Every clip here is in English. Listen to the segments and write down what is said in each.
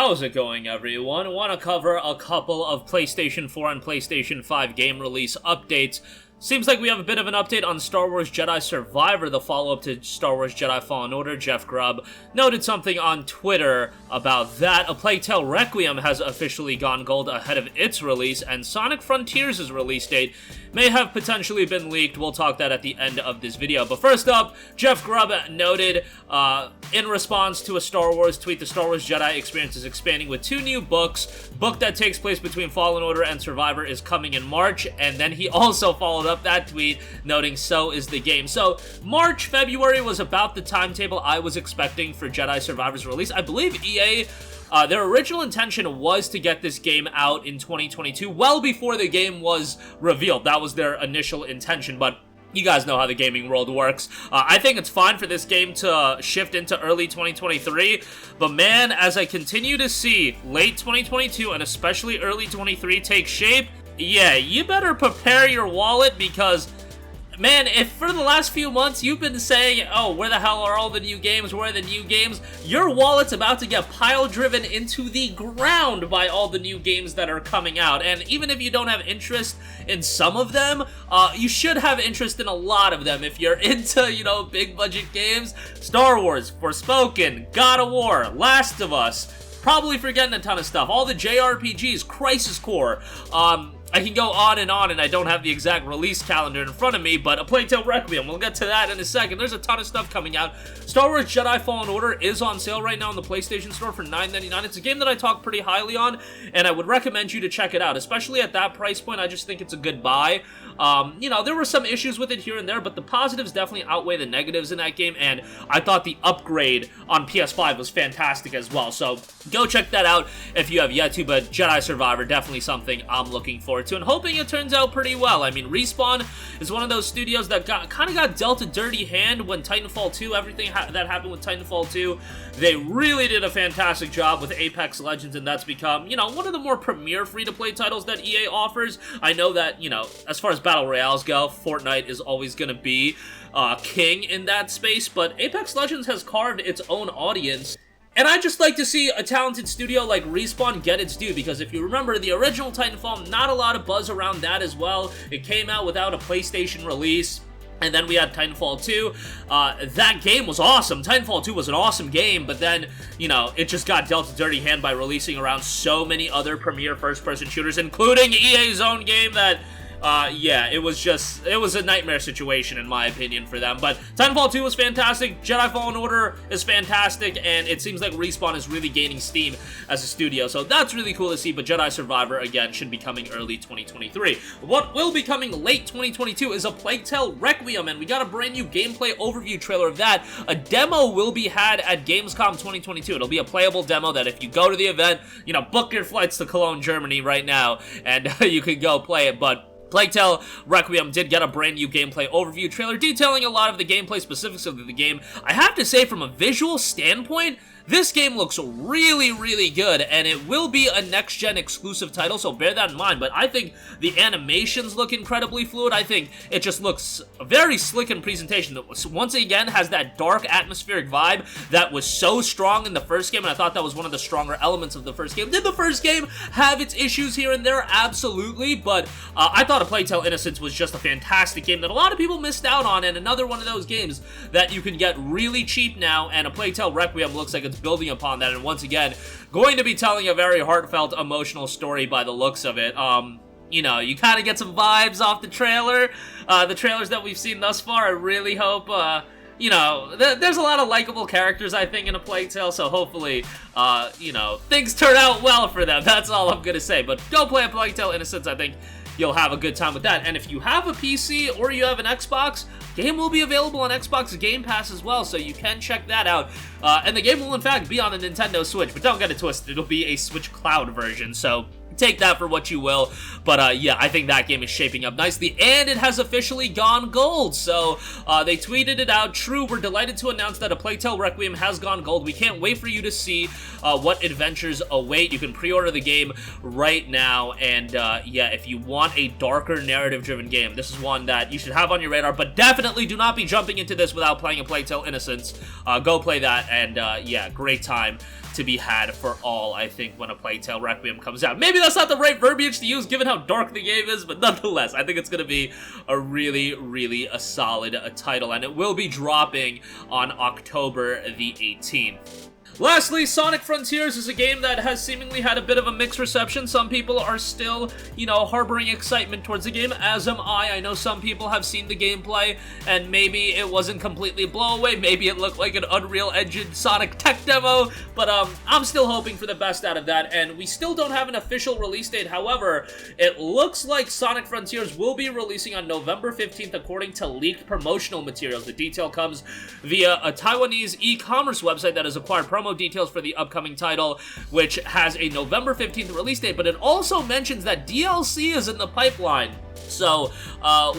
How's it going, everyone? I want to cover a couple of PlayStation 4 and PlayStation 5 game release updates. Seems like we have a bit of an update on Star Wars Jedi Survivor, the follow-up to Star Wars Jedi Fallen Order. Jeff Grubb noted something on Twitter about that. A Plaguetale Requiem has officially gone gold ahead of its release, and Sonic Frontiers' release date may have potentially been leaked. We'll talk that at the end of this video. But first up, Jeff Grubb noted, in response to a Star Wars tweet, the Star Wars Jedi experience is expanding with 2 new books. Book that takes place between Fallen Order and Survivor is coming in March, and then he also followed up that tweet noting, so is the game. So March, February was about the timetable I was expecting for Jedi Survivor's release. I believe EA, their original intention was to get this game out in 2022, well before the game was revealed. That was their initial intention, but you guys know how the gaming world works. I think it's fine for this game to shift into early 2023, but man, as I continue to see late 2022 and especially early 2023 take shape, yeah, you better prepare your wallet because, man, if for the last few months you've been saying, oh, where the hell are all the new games, where are the new games, your wallet's about to get pile-driven into the ground by all the new games that are coming out. And even if you don't have interest in some of them, you should have interest in a lot of them. If you're into, you know, big-budget games, Star Wars, Forspoken, God of War, Last of Us, probably forgetting a ton of stuff, all the JRPGs, Crisis Core, I can go on, and I don't have the exact release calendar in front of me, but A Plaguetale Requiem, we'll get to that in a second. There's a ton of stuff coming out. Star Wars Jedi Fallen Order is on sale right now on the PlayStation Store for $9.99. It's a game that I talk pretty highly on, and I would recommend you to check it out, especially at that price point. I just think it's a good buy. You know, there were some issues with it here and there, but the positives definitely outweigh the negatives in that game, and I thought the upgrade on PS5 was fantastic as well, so go check that out if you have yet to, but Jedi Survivor, definitely something I'm looking forward to and hoping it turns out pretty well. I mean, Respawn is one of those studios that kind of got dealt a dirty hand when Titanfall 2, everything that happened with Titanfall 2, they really did a fantastic job with Apex Legends, and that's become, you know, one of the more premier free-to-play titles that EA offers. I know that, you know, as far as Battle Royales go, Fortnite is always going to be king in that space, but Apex Legends has carved its own audience. And I just like to see a talented studio like Respawn get its due, because if you remember the original Titanfall, not a lot of buzz around that as well. It came out without a PlayStation release. And then we had Titanfall 2. That game was awesome. Titanfall 2 was an awesome game, but then, you know, it just got dealt a dirty hand by releasing around so many other premier first-person shooters, including EA's own game that, yeah, it was a nightmare situation in my opinion for them. But Titanfall 2 was fantastic, Jedi Fallen Order is fantastic, and it seems like Respawn is really gaining steam as a studio, so that's really cool to see. But Jedi Survivor, again, should be coming early 2023. What will be coming late 2022 is A Plaguetale Requiem, and we got a brand new gameplay overview trailer of that. A demo will be had at Gamescom 2022. It'll be a playable demo that if you go to the event, you know, book your flights to Cologne, Germany right now, and you can go play it. But Plaguetale Requiem did get a brand new gameplay overview trailer detailing a lot of the gameplay specifics of the game. I have to say, from a visual standpoint, this game looks really, really good, and it will be a next-gen exclusive title, so bear that in mind. But I think the animations look incredibly fluid. I think it just looks very slick in presentation. It once again has that dark, atmospheric vibe that was so strong in the first game, and I thought that was one of the stronger elements of the first game. Did the first game have its issues here and there? Absolutely, but I thought A Plaguetale Innocence was just a fantastic game that a lot of people missed out on, and another one of those games that you can get really cheap now, and A Plaguetale Requiem looks like it's building upon that, and once again, going to be telling a very heartfelt, emotional story by the looks of it. You know, you kind of get some vibes off the trailer, the trailers that we've seen thus far. I really hope, you know, there's a lot of likable characters, I think, in A Plague Tale, so hopefully, you know, things turn out well for them. That's all I'm gonna say, but go play A Plague Tale Innocence. I think you'll have a good time with that. And if you have a PC or you have an Xbox, game will be available on Xbox Game Pass as well, so you can check that out. And the game will, in fact, be on the Nintendo Switch, but don't get it twisted. It'll be a Switch Cloud version, so take that for what you will. But yeah, I think that game is shaping up nicely, and it has officially gone gold. So they tweeted it out. True, we're delighted to announce that A Plaguetale Requiem has gone gold. We can't wait for you to see what adventures await. You can pre-order the game right now, and yeah, if you want a darker narrative-driven game, this is one that you should have on your radar, but definitely do not be jumping into this without playing A Plaguetale Innocence. Go play that, and yeah, great time to be had for all, I think, when a Plaguetale Requiem comes out. Maybe that's not the right verbiage to use given how dark the game is, but nonetheless, I think it's going to be a really a solid title, and it will be dropping on October the 18th. Lastly, Sonic Frontiers is a game that has seemingly had a bit of a mixed reception. Some people are still, harboring excitement towards the game, as am I. I know some people have seen the gameplay, and maybe it wasn't completely a blow-away. Maybe it looked like an Unreal Engine Sonic tech demo, but I'm still hoping for the best out of that, and we still don't have an official release date. However, it looks like Sonic Frontiers will be releasing on November 15th, according to leaked promotional materials. The detail comes via a Taiwanese e-commerce website that has acquired promo details for the upcoming title, which has a November 15th release date, but it also mentions that DLC is in the pipeline. So,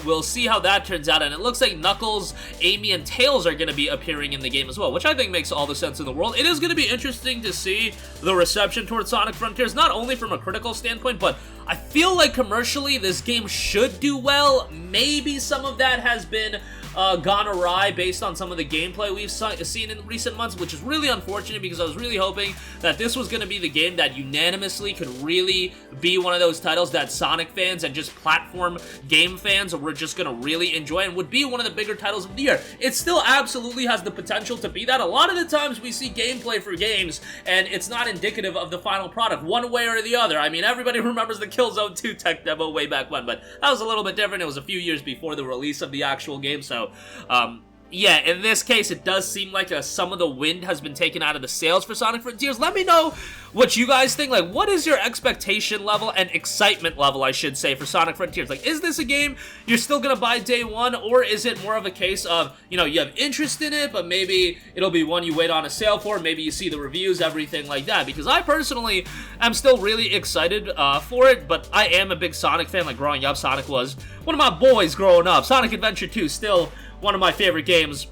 we'll see how that turns out, and it looks like Knuckles, Amy, and Tails are going to be appearing in the game as well, which I think makes all the sense in the world. It is going to be interesting to see the reception towards Sonic Frontiers, not only from a critical standpoint, but I feel like commercially this game should do well. Maybe some of that has been gone awry based on some of the gameplay we've seen in recent months, which is really unfortunate because I was really hoping that this was going to be the game that unanimously could really be one of those titles that Sonic fans and just platform game fans were just going to really enjoy and would be one of the bigger titles of the year. It still absolutely has the potential to be that. A lot of the times we see gameplay for games and it's not indicative of the final product one way or the other. I mean, everybody remembers the Killzone 2 tech demo way back when, but that was a little bit different. It was a few years before the release of the actual game, so yeah, in this case, it does seem like some of the wind has been taken out of the sails for Sonic Frontiers. Let me know what you guys think. Like, what is your expectation level and excitement level, I should say, for Sonic Frontiers? Like, is this a game you're still gonna buy day one, or is it more of a case of, you have interest in it, but maybe it'll be one you wait on a sale for, maybe you see the reviews, everything like that? Because I personally am still really excited for it, but I am a big Sonic fan. Like, growing up, Sonic was one of my boys growing up. Sonic Adventure 2 still one of my favorite games,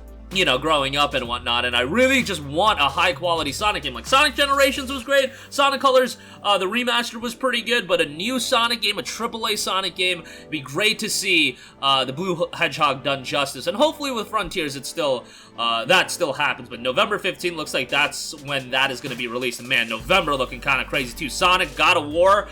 growing up and whatnot, and I really just want a high-quality Sonic game. Like, Sonic Generations was great, Sonic Colors, the remaster was pretty good, but a new Sonic game, a AAA Sonic game, it'd be great to see the Blue Hedgehog done justice, and hopefully with Frontiers, it's still, that still happens, but November 15th looks like that's when that is going to be released, and man, November looking kind of crazy too. Sonic, God of War,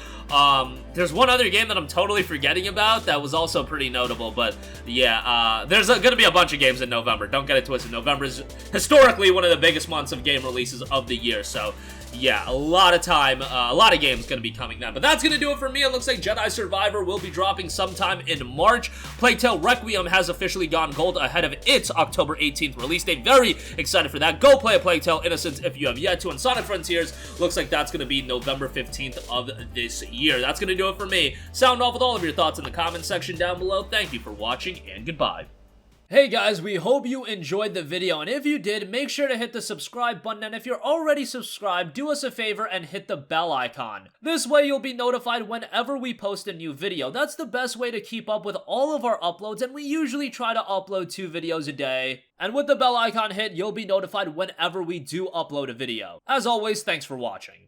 there's one other game that I'm totally forgetting about that was also pretty notable, but yeah, there's going to be a bunch of games in November. Don't get it twisted. November is historically one of the biggest months of game releases of the year, so yeah, a lot of time, a lot of games going to be coming then. But that's going to do it for me. It looks like Jedi Survivor will be dropping sometime in March. Plaguetale Requiem has officially gone gold ahead of its October 18th release date. Very excited for that. Go play a Plague Tale Innocence if you have yet to. And Sonic Frontiers looks like that's going to be November 15th of this year. That's going to do it for me. Sound off with all of your thoughts in the comments section down below. Thank you for watching, and goodbye. Hey guys, we hope you enjoyed the video, and if you did, make sure to hit the subscribe button, and if you're already subscribed, do us a favor and hit the bell icon. This way you'll be notified whenever we post a new video. That's the best way to keep up with all of our uploads, and we usually try to upload 2 videos a day. And with the bell icon hit, you'll be notified whenever we do upload a video. As always, thanks for watching.